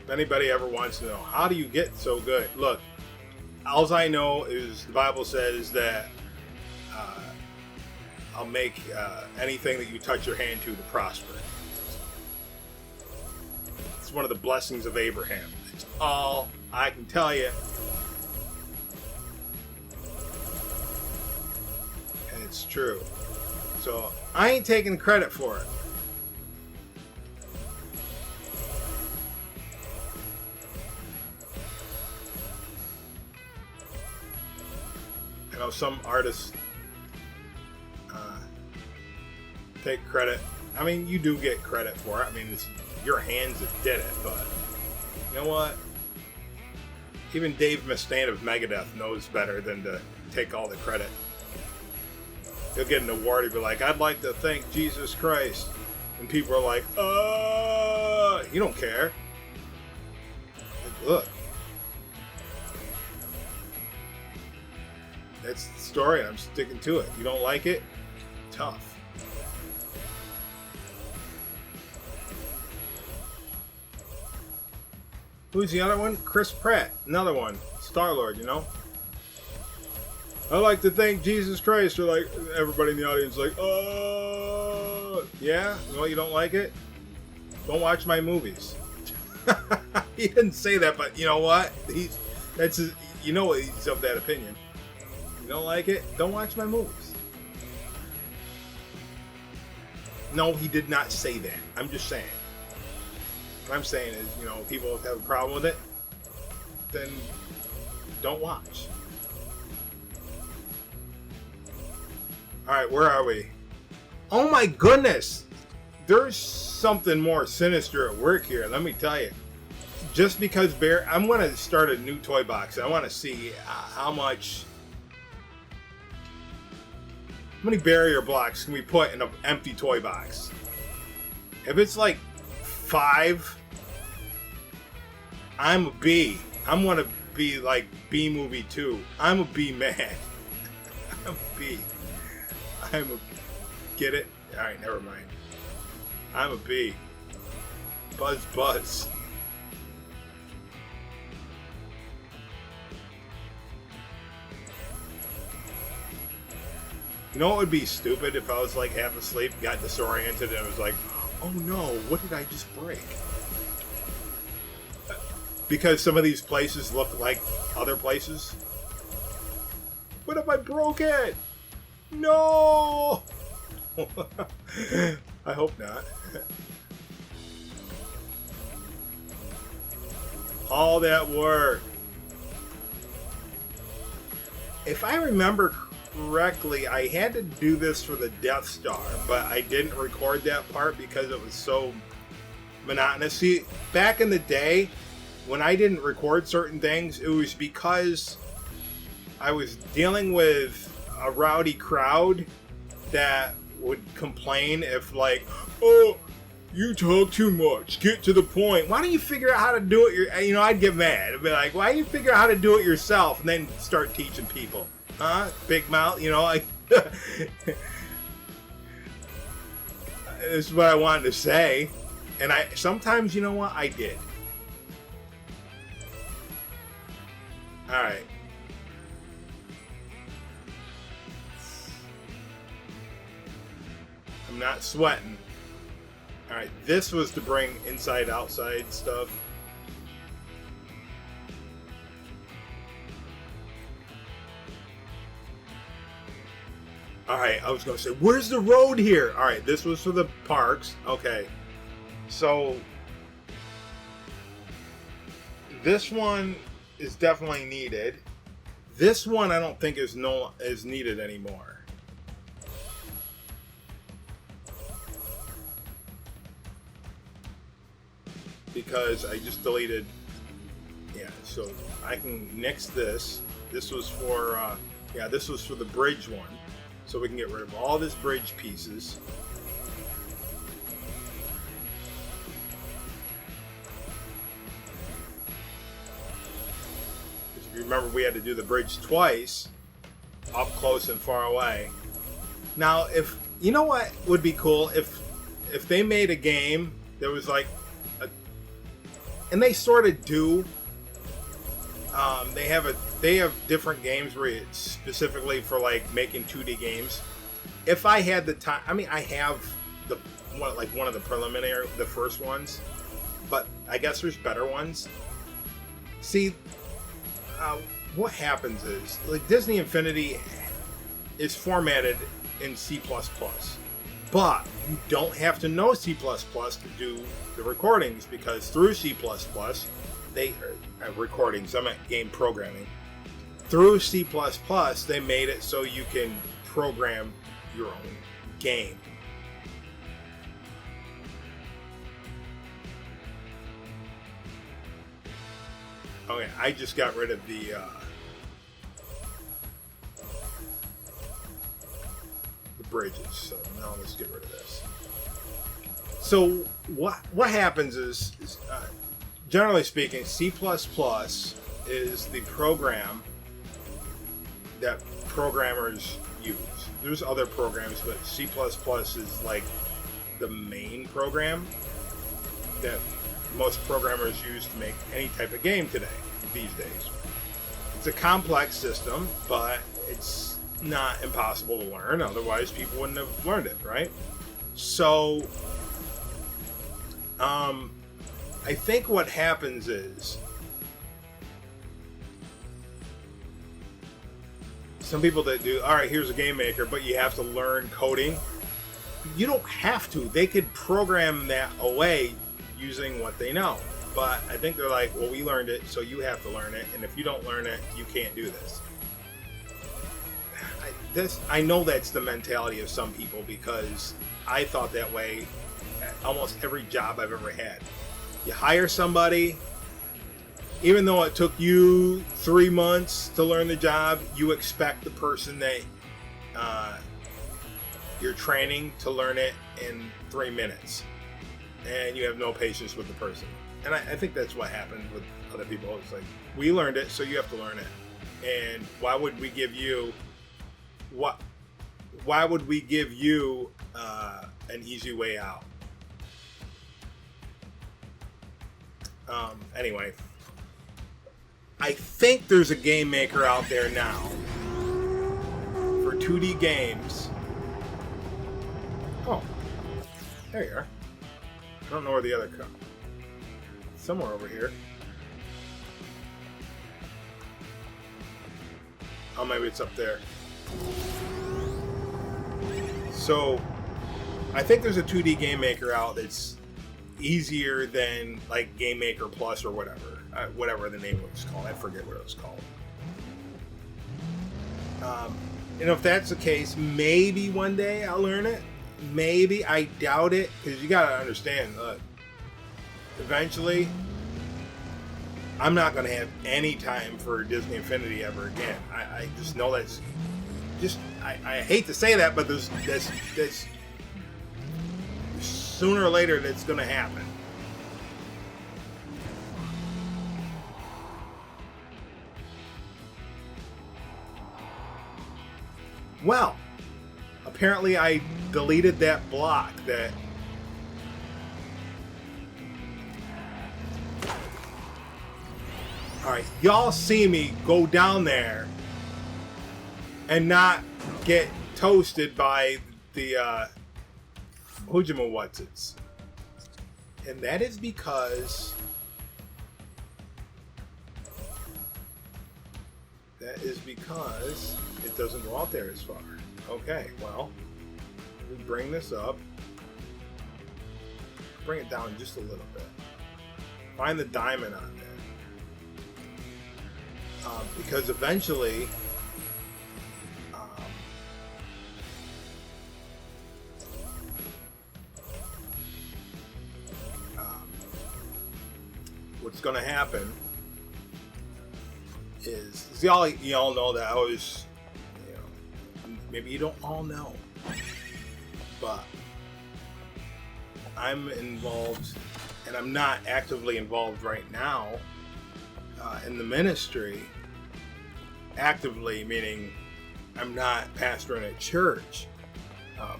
If anybody ever wants to know, how do you get so good? Look, all I know is the Bible says that I'll make anything that you touch your hand to prosper. It's one of the blessings of Abraham. It's all I can tell you. And it's true. So I ain't taking credit for it. I know some artists take credit. I mean, you do get credit for it. I mean, it's your hands that did it, but you know what? Even Dave Mustaine of Megadeth knows better than to take all the credit. He'll get an award, he'll be like, I'd like to thank Jesus Christ. And people are like, you don't care. Like, look. That's the story, I'm sticking to it. You don't like it? Tough. Who's the other one? Chris Pratt. Another one. Star-Lord, you know? I'd like to thank Jesus Christ. Or like, everybody in the audience like, yeah? You know, you don't like it? Don't watch my movies. He didn't say that, but you know what? He's of that opinion. You don't like it? Don't watch my movies. No, he did not say that. I'm just saying. What I'm saying is, you know, people have a problem with it, then don't watch. Alright, where are we? Oh my goodness! There's something more sinister at work here, let me tell you. Just because I'm going to start a new toy box. I want to see how many barrier blocks can we put in an empty toy box? If it's like 5, I'm a B. I'm going to be like B movie 2. I'm a B man. I'm a B. Get it? Alright, never mind. I'm a B. Buzz. You know what would be stupid if I was like half asleep, got disoriented, and was like, oh no, what did I just break? Because some of these places look like other places. What if I broke it? No! I hope not. All that work. If I remember correctly, I had to do this for the Death Star, but I didn't record that part because it was so monotonous. See, back in the day, when I didn't record certain things, it was because I was dealing with a rowdy crowd that would complain if like, oh, you talk too much, get to the point. Why don't you figure out how to do it? I'd get mad. I'd be like, why don't you figure out how to do it yourself and then start teaching people? Huh? Big mouth, like. This is what I wanted to say. And sometimes, you know what? I did. Alright. I'm not sweating. Alright, this was to bring inside-outside stuff. Alright, I was going to say, where's the road here? Alright, this was for the parks. Okay. So, this one is definitely needed. This one I don't think is needed anymore. Because I just deleted. Yeah, so I can nix this. This was for this was for the bridge one. So we can get rid of all this bridge pieces. Because if you remember, we had to do the bridge twice, up close and far away. Now, if you know what would be cool if they made a game that was like and they sort of do. They have different games where it's specifically for like making 2D games. If I had the time, I mean, I have one of the preliminary, the first ones, but I guess there's better ones. See, what happens is like Disney Infinity is formatted in C++, but you don't have to know C++ to do the recordings, because through C++ they recordings. I'm at game programming. Through C++, they made it so you can program your own game. Okay, I just got rid of the bridges, so now let's get rid of this. So what happens is generally speaking, C++ is the program that programmers use. There's other programs, but C++ is like the main program that most programmers use to make any type of game these days. It's a complex system, but it's not impossible to learn, otherwise people wouldn't have learned it, right? So I think what happens is some people that do, all right, here's a game maker, but you have to learn coding. You don't have to. They could program that away using what they know. But I think they're like, well, we learned it, so you have to learn it, and if you don't learn it, you can't do this. I know that's the mentality of some people, because I thought that way at almost every job I've ever had. You hire somebody, even though it took you 3 months to learn the job, you expect the person that you're training to learn it in 3 minutes. And you have no patience with the person. And I think that's what happened with other people. It's like, we learned it, so you have to learn it. And why would we give you an easy way out? Anyway, I think there's a game maker out there now for 2D games. Oh, there you are. I don't know where the other car. Somewhere over here. Oh, maybe it's up there. So, I think there's a 2D game maker out that's easier than like Game Maker Plus or whatever the name was called. I forget what it was called. And if that's the case, maybe one day I'll learn it. Maybe. I doubt it, because you gotta understand, look, eventually I'm not going to have any time for Disney Infinity ever again. I just know that's just, I hate to say that, but that's sooner or later that's going to happen. Well, apparently I deleted that block that alright, y'all see me go down there and not get toasted by the Hujima-Whatsits. And that is because it doesn't go out there as far. Okay, well, let me bring this up. Bring it down just a little bit. Find the diamond on there. Because eventually what's going to happen is y'all know that I was, maybe you don't all know, but I'm involved, and I'm not actively involved right now in the ministry. Actively meaning I'm not pastoring a church,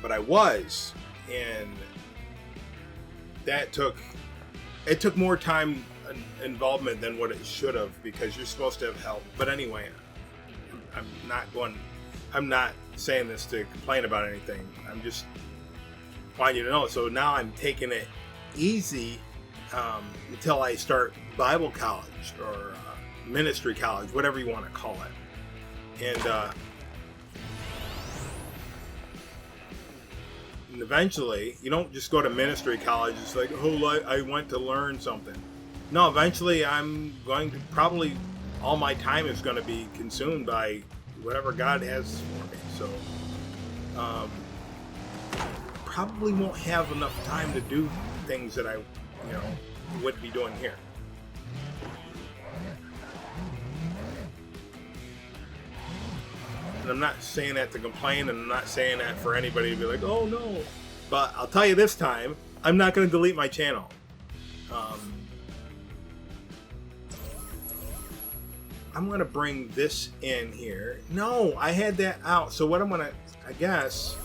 but I was, and it took more time involvement than what it should have, because you're supposed to have help. But anyway, I'm not saying this to complain about anything. I'm just wanting you to know. So now I'm taking it easy until I start Bible college or ministry college, whatever you want to call it. And eventually, you don't just go to ministry college. It's like, oh, I went to learn something. No, eventually I'm going to probably, all my time is going to be consumed by whatever God has for me. So, probably won't have enough time to do things that I, would be doing here. And I'm not saying that to complain, and I'm not saying that for anybody to be like, oh no. But I'll tell you this time, I'm not going to delete my channel. I'm going to bring this in here. No, I had that out. So what I'm going to, I guess,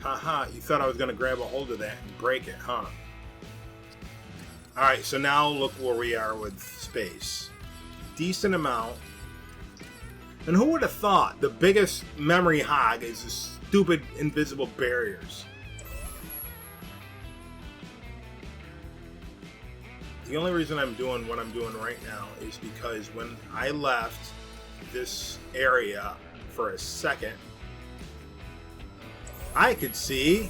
you thought I was going to grab a hold of that and break it, huh? Alright, so now look where we are with space. Decent amount. And who would have thought the biggest memory hog is the stupid invisible barriers? The only reason I'm doing what I'm doing right now is because when I left this area for a second, I could see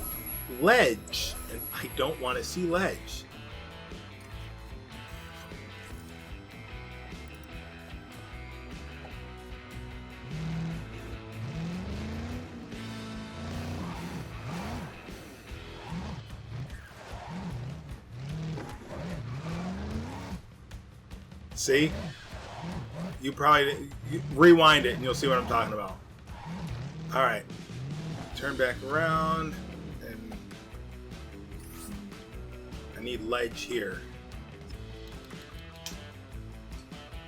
ledge, and I don't want to see ledge. See? You probably rewind it and you'll see what I'm talking about. Alright. Turn back around, and I need ledge here.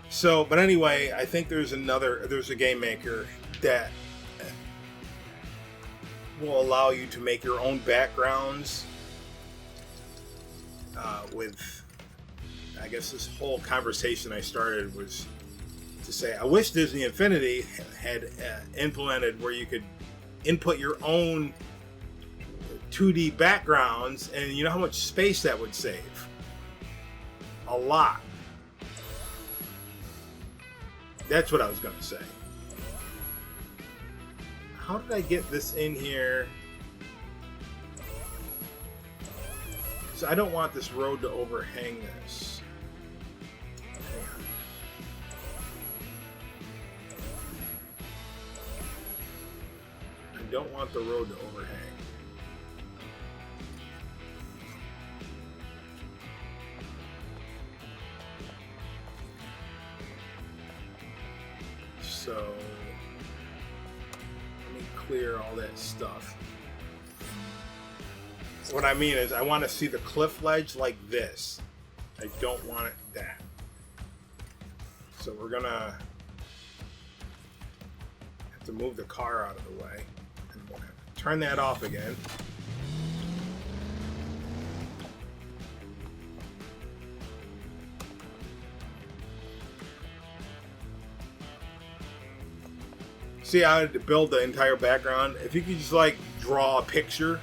So, but anyway, I think there's a game maker that will allow you to make your own backgrounds with, I guess this whole conversation I started was to say, I wish Disney Infinity had implemented where you could input your own 2D backgrounds, and you know how much space that would save? A lot. That's what I was going to say. How did I get this in here? So I don't want this road to overhang this. Hang on. I don't want the road to overhang. So let me clear all that stuff. What I mean is I want to see the cliff ledge like this. I don't want it that. So we're gonna have to move the car out of the way. And we'll have to turn that off again. See how I had to build the entire background? If you could just like draw a picture,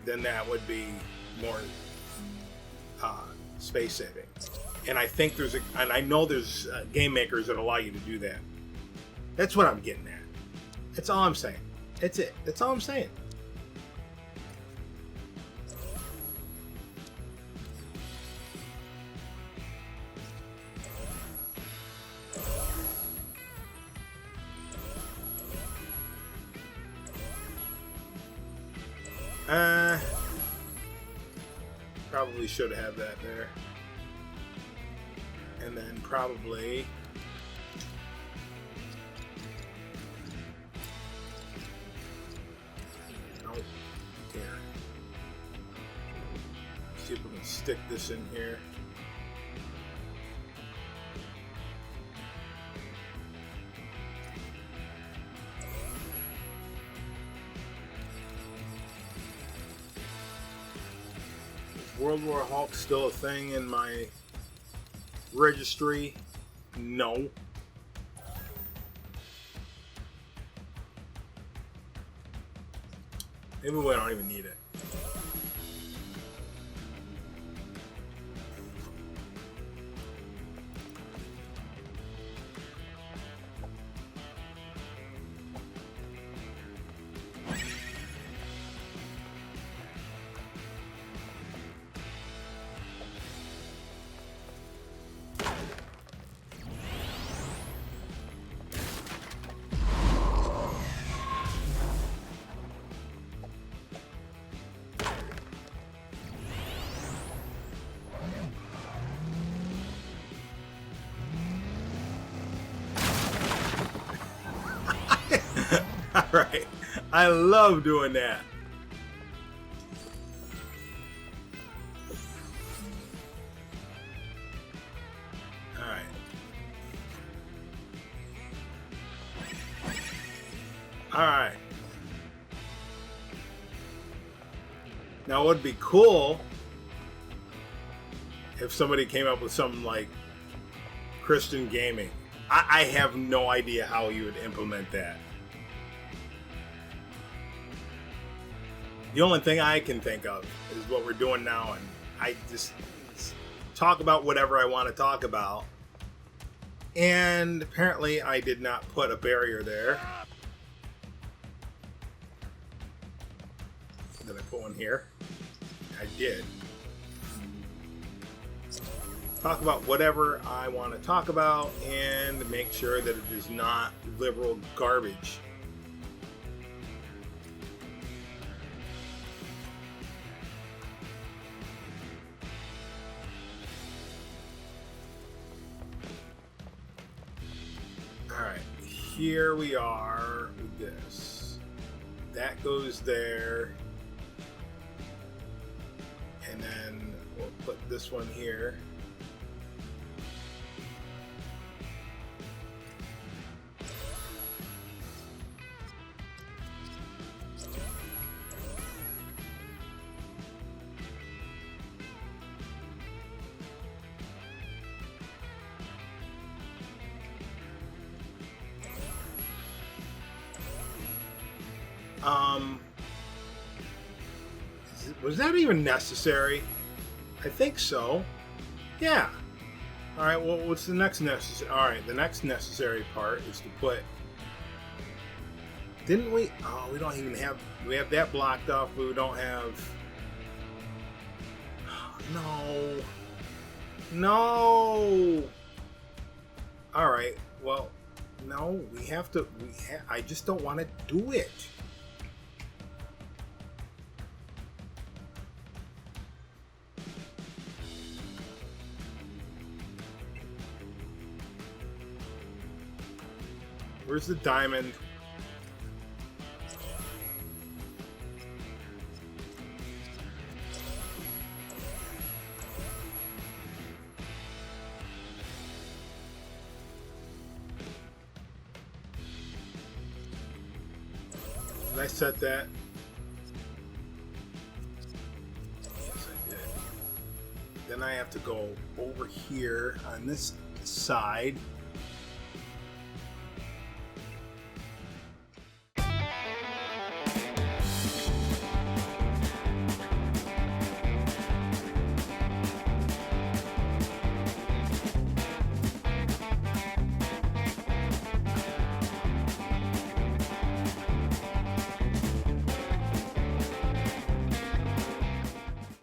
then that would be more space saving. And I think and I know there's game makers that allow you to do that. That's what I'm getting at. That's all I'm saying. That's it. That's all I'm saying. Probably should have that there. And then probably here. See if we can stick this in here. World War Hulk still a thing in my registry? No. Maybe we don't even need it. Alright. I love doing that. Alright. Alright. Now it would be cool if somebody came up with something like Christian gaming. I have no idea how you would implement that. The only thing I can think of is what we're doing now, and I just talk about whatever I want to talk about. And apparently I did not put a barrier there. Did I put one here? I did. Talk about whatever I want to talk about and make sure that it is not liberal garbage. Alright, here we are with this. That goes there. And then we'll put this one here. Was that even necessary? I think so. Yeah. Alright, well, what's the next necessary? Alright, the next necessary part is to put... Didn't we? Oh, we don't even have... We have that blocked off, but we don't have... No. No! Alright, well, no, we have to... I just don't want to do it. Where's the diamond? Did I set that? Yes, I did. Then I have to go over here on this side.